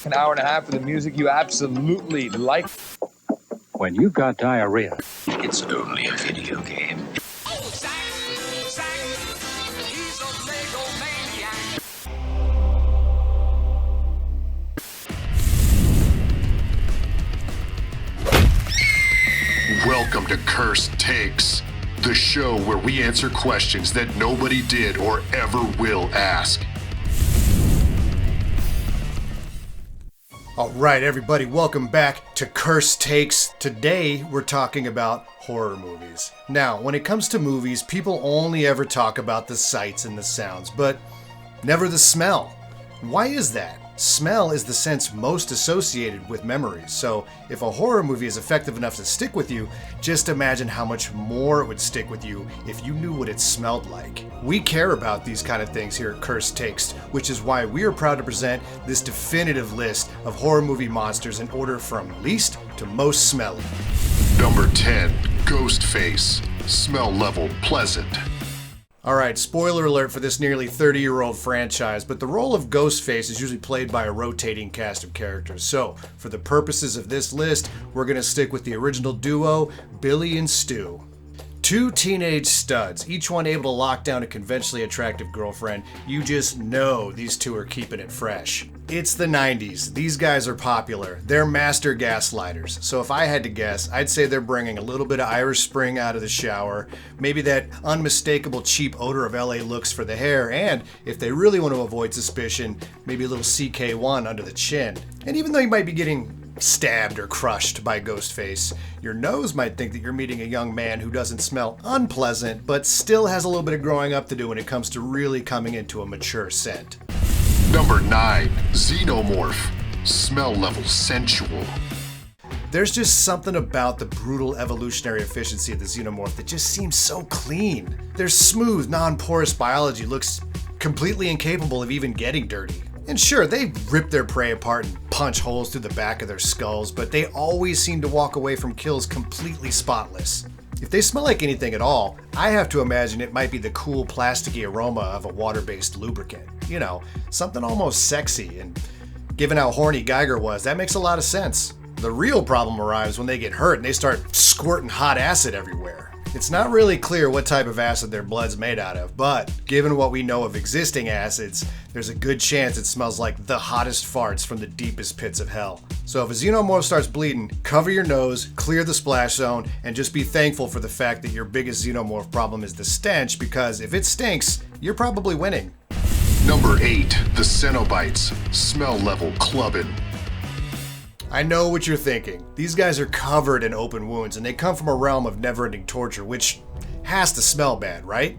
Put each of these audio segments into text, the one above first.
an hour and a half of the music you absolutely like. When you've got diarrhea, it's only a video game. Welcome to Cursed Takes, the show where we answer questions that nobody did or ever will ask. Alright everybody, welcome back to Cursed Takes. Today we're talking about horror movies. Now, when it comes to movies, people only ever talk about the sights and the sounds, but never the smell. Why is that? Smell is the sense most associated with memories, so if a horror movie is effective enough to stick with you, just imagine how much more it would stick with you if you knew what it smelled like. We care about these kind of things here at Cursed Takes, which is why we are proud to present this definitive list of horror movie monsters in order from least to most smelly. Number 10, Ghostface. Smell level pleasant. Alright, spoiler alert for this nearly 30-year-old franchise, but the role of Ghostface is usually played by a rotating cast of characters. So, for the purposes of this list, we're going to stick with the original duo, Billy and Stu. Two teenage studs, each one able to lock down a conventionally attractive girlfriend. You just know these two are keeping it fresh. It's the 90s. These guys are popular. They're master gaslighters. So if I had to guess, I'd say they're bringing a little bit of Irish Spring out of the shower, maybe that unmistakable cheap odor of LA looks for the hair, and if they really want to avoid suspicion, maybe a little CK1 under the chin. And even though you might be getting stabbed or crushed by Ghostface, your nose might think that you're meeting a young man who doesn't smell unpleasant, but still has a little bit of growing up to do when it comes to really coming into a mature scent. Number 9, Xenomorph. Smell level sensual. There's just something about the brutal evolutionary efficiency of the Xenomorph that just seems so clean. Their smooth, non-porous biology looks completely incapable of even getting dirty. And sure, they rip their prey apart and punch holes through the back of their skulls, but they always seem to walk away from kills completely spotless. If they smell like anything at all, I have to imagine it might be the cool plasticky aroma of a water-based lubricant. You know, something almost sexy, and given how horny Geiger was, that makes a lot of sense. The real problem arrives when they get hurt and they start squirting hot acid everywhere. It's not really clear what type of acid their blood's made out of, but given what we know of existing acids, there's a good chance it smells like the hottest farts from the deepest pits of hell. So if a Xenomorph starts bleeding, cover your nose, clear the splash zone, and just be thankful for the fact that your biggest Xenomorph problem is the stench, because if it stinks, you're probably winning. Number 8, the Cenobites. Smell level clubbin'. I know what you're thinking. These guys are covered in open wounds, and they come from a realm of never-ending torture, which has to smell bad, right?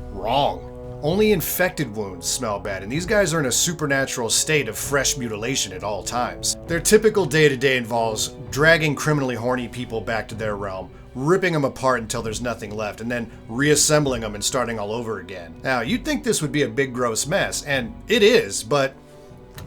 Wrong. Only infected wounds smell bad, and these guys are in a supernatural state of fresh mutilation at all times. Their typical day-to-day involves dragging criminally horny people back to their realm, ripping them apart until there's nothing left, and then reassembling them and starting all over again. Now, you'd think this would be a big gross mess, and it is, but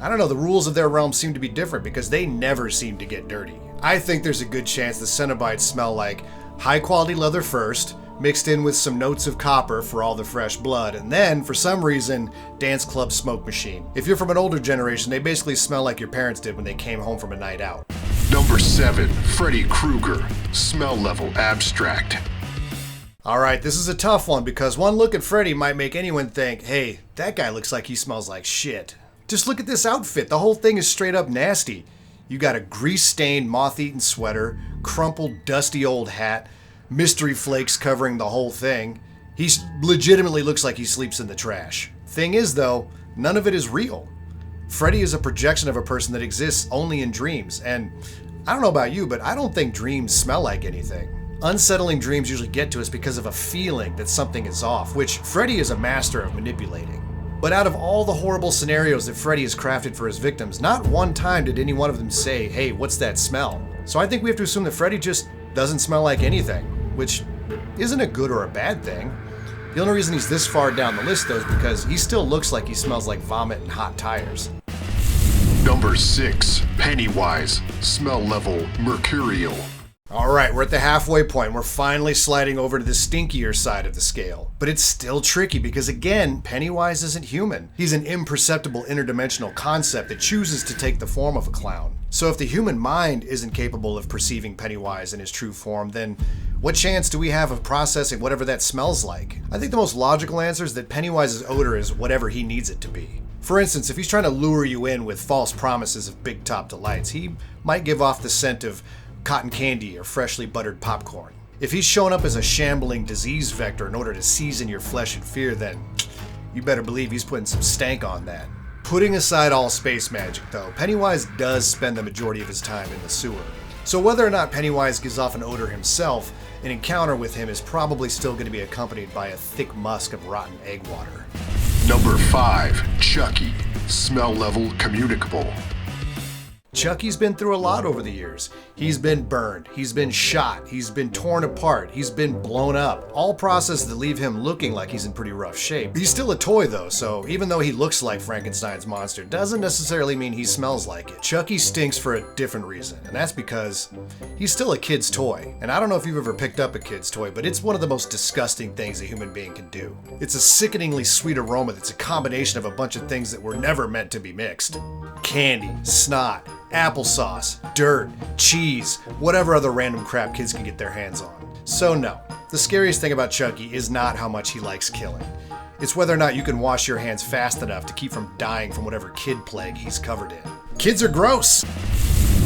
I don't know, the rules of their realm seem to be different because they never seem to get dirty. I think there's a good chance the Cenobites smell like high-quality leather first, mixed in with some notes of copper for all the fresh blood, and then, for some reason, dance club smoke machine. If you're from an older generation, they basically smell like your parents did when they came home from a night out. Number 7, Freddy Krueger. Smell level abstract. Alright, this is a tough one because one look at Freddy might make anyone think, hey, that guy looks like he smells like shit. Just look at this outfit. The whole thing is straight up nasty. You got a grease-stained, moth-eaten sweater, crumpled, dusty old hat, mystery flakes covering the whole thing. He legitimately looks like he sleeps in the trash. Thing is, though, none of it is real. Freddy is a projection of a person that exists only in dreams, and I don't know about you, but I don't think dreams smell like anything. Unsettling dreams usually get to us because of a feeling that something is off, which Freddy is a master of manipulating. But out of all the horrible scenarios that Freddy has crafted for his victims, not one time did any one of them say, hey, what's that smell? So I think we have to assume that Freddy just doesn't smell like anything, which isn't a good or a bad thing. The only reason he's this far down the list, though, is because he still looks like he smells like vomit and hot tires. Number 6, Pennywise. Smell level mercurial. Alright, we're at the halfway point. We're finally sliding over to the stinkier side of the scale. But it's still tricky because, again, Pennywise isn't human. He's an imperceptible interdimensional concept that chooses to take the form of a clown. So if the human mind isn't capable of perceiving Pennywise in his true form, then what chance do we have of processing whatever that smells like? I think the most logical answer is that Pennywise's odor is whatever he needs it to be. For instance, if he's trying to lure you in with false promises of big top delights, he might give off the scent of cotton candy or freshly buttered popcorn. If he's showing up as a shambling disease vector in order to season your flesh in fear, then you better believe he's putting some stank on that. Putting aside all space magic, though, Pennywise does spend the majority of his time in the sewer. So whether or not Pennywise gives off an odor himself, an encounter with him is probably still going to be accompanied by a thick musk of rotten egg water. Number 5, Chucky. Smell level communicable. Chucky's been through a lot over the years. He's been burned, he's been shot, he's been torn apart, he's been blown up. All processes that leave him looking like he's in pretty rough shape. He's still a toy though, so even though he looks like Frankenstein's monster, doesn't necessarily mean he smells like it. Chucky stinks for a different reason, and that's because he's still a kid's toy. And I don't know if you've ever picked up a kid's toy, but it's one of the most disgusting things a human being can do. It's a sickeningly sweet aroma that's a combination of a bunch of things that were never meant to be mixed. Candy, snot, applesauce, dirt, cheese, whatever other random crap kids can get their hands on. So no, the scariest thing about Chucky is not how much he likes killing. It's whether or not you can wash your hands fast enough to keep from dying from whatever kid plague he's covered in. Kids are gross!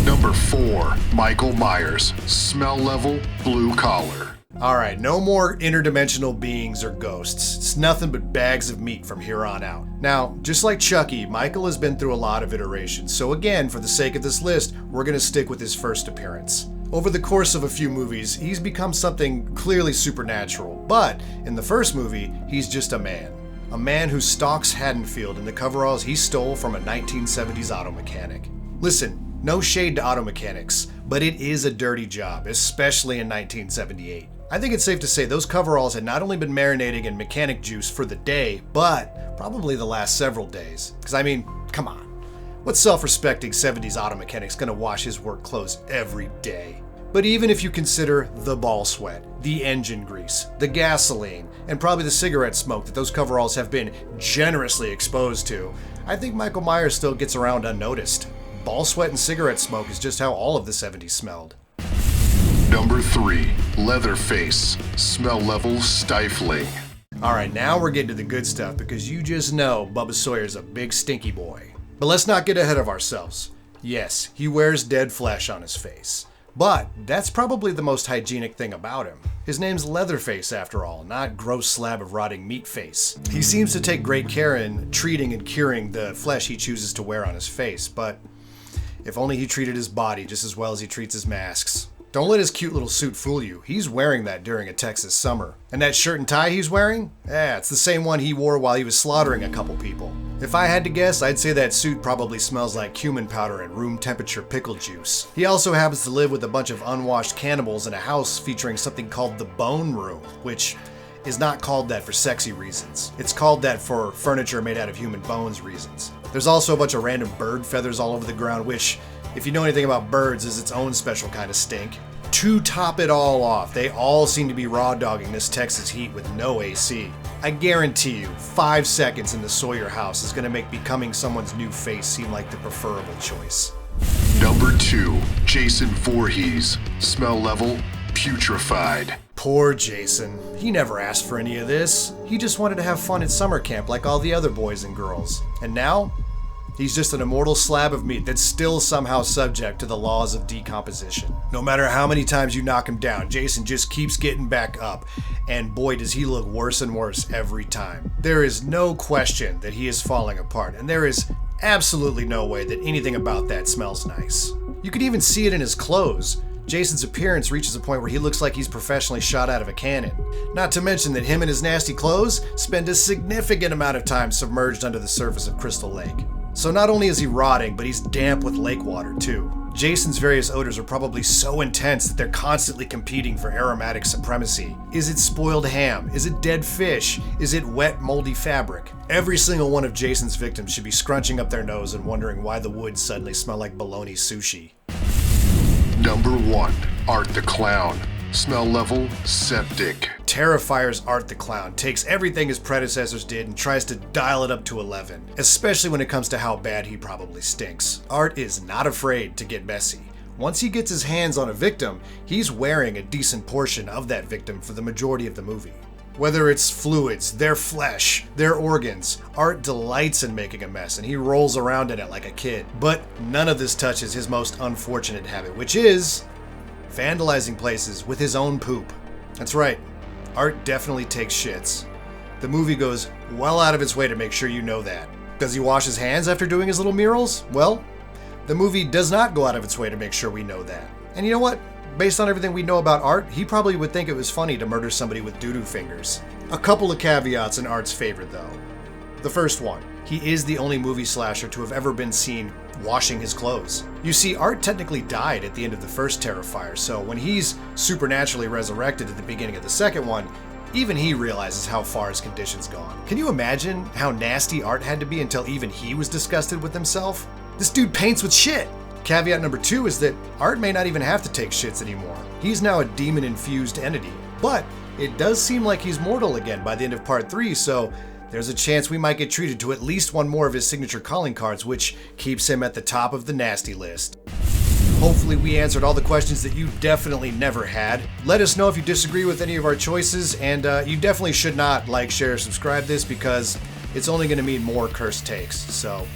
Number 4, Michael Myers. Smell level blue collar. Alright, no more interdimensional beings or ghosts. It's nothing but bags of meat from here on out. Now, just like Chucky, Michael has been through a lot of iterations, so again, for the sake of this list, we're gonna stick with his first appearance. Over the course of a few movies, he's become something clearly supernatural, but in the first movie, he's just a man. A man who stalks Haddonfield in the coveralls he stole from a 1970s auto mechanic. Listen, no shade to auto mechanics, but it is a dirty job, especially in 1978. I think it's safe to say those coveralls had not only been marinating in mechanic juice for the day, but probably the last several days. Because I mean, come on. What self-respecting 70s auto mechanic's gonna wash his work clothes every day? But even if you consider the ball sweat, the engine grease, the gasoline, and probably the cigarette smoke that those coveralls have been generously exposed to, I think Michael Myers still gets around unnoticed. Ball sweat and cigarette smoke is just how all of the 70s smelled. Number 3, Leatherface. Smell level stifling. Alright, now we're getting to the good stuff because you just know Bubba Sawyer's a big stinky boy. But let's not get ahead of ourselves. Yes, he wears dead flesh on his face. But that's probably the most hygienic thing about him. His name's Leatherface after all, not gross slab of rotting meat face. He seems to take great care in treating and curing the flesh he chooses to wear on his face, but if only he treated his body just as well as he treats his masks. Don't let his cute little suit fool you. He's wearing that during a Texas summer. And that shirt and tie he's wearing? Yeah, it's the same one he wore while he was slaughtering a couple people. If I had to guess, I'd say that suit probably smells like cumin powder and room temperature pickle juice. He also happens to live with a bunch of unwashed cannibals in a house featuring something called the Bone Room, which is not called that for sexy reasons. It's called that for furniture made out of human bones reasons. There's also a bunch of random bird feathers all over the ground, which, if you know anything about birds, is its own special kind of stink. To top it all off, they all seem to be raw dogging this Texas heat with no AC. I guarantee you, 5 seconds in the Sawyer house is going to make becoming someone's new face seem like the preferable choice. Number 2, Jason Voorhees. Smell level putrefied. Poor Jason. He never asked for any of this. He just wanted to have fun at summer camp like all the other boys and girls. And now, he's just an immortal slab of meat that's still somehow subject to the laws of decomposition. No matter how many times you knock him down, Jason just keeps getting back up, and boy does he look worse and worse every time. There is no question that he is falling apart, and there is absolutely no way that anything about that smells nice. You could even see it in his clothes. Jason's appearance reaches a point where he looks like he's professionally shot out of a cannon. Not to mention that him and his nasty clothes spend a significant amount of time submerged under the surface of Crystal Lake. So not only is he rotting, but he's damp with lake water too. Jason's various odors are probably so intense that they're constantly competing for aromatic supremacy. Is it spoiled ham? Is it dead fish? Is it wet, moldy fabric? Every single one of Jason's victims should be scrunching up their nose and wondering why the woods suddenly smell like bologna sushi. Number 1, Art the Clown. Smell level, septic. Terrifier's Art the Clown takes everything his predecessors did and tries to dial it up to 11, especially when it comes to how bad he probably stinks. Art is not afraid to get messy. Once he gets his hands on a victim, he's wearing a decent portion of that victim for the majority of the movie. Whether it's fluids, their flesh, their organs, Art delights in making a mess and he rolls around in it like a kid. But none of this touches his most unfortunate habit, which is vandalizing places with his own poop. That's right, Art definitely takes shits. The movie goes well out of its way to make sure you know that. Does he wash his hands after doing his little murals? Well, the movie does not go out of its way to make sure we know that. And you know what? Based on everything we know about Art, he probably would think it was funny to murder somebody with doo-doo fingers. A couple of caveats in Art's favor though. The first one, he is the only movie slasher to have ever been seen washing his clothes. You see, Art technically died at the end of the first Terrifier, so when he's supernaturally resurrected at the beginning of the second one, even he realizes how far his condition's gone. Can you imagine how nasty Art had to be until even he was disgusted with himself? This dude paints with shit! Caveat number 2 is that Art may not even have to take shits anymore. He's now a demon-infused entity. But it does seem like he's mortal again by the end of part 3, so there's a chance we might get treated to at least one more of his signature calling cards, which keeps him at the top of the nasty list. Hopefully we answered all the questions that you definitely never had. Let us know if you disagree with any of our choices, and you definitely should not like, share, or subscribe this because it's only going to mean more cursed takes. So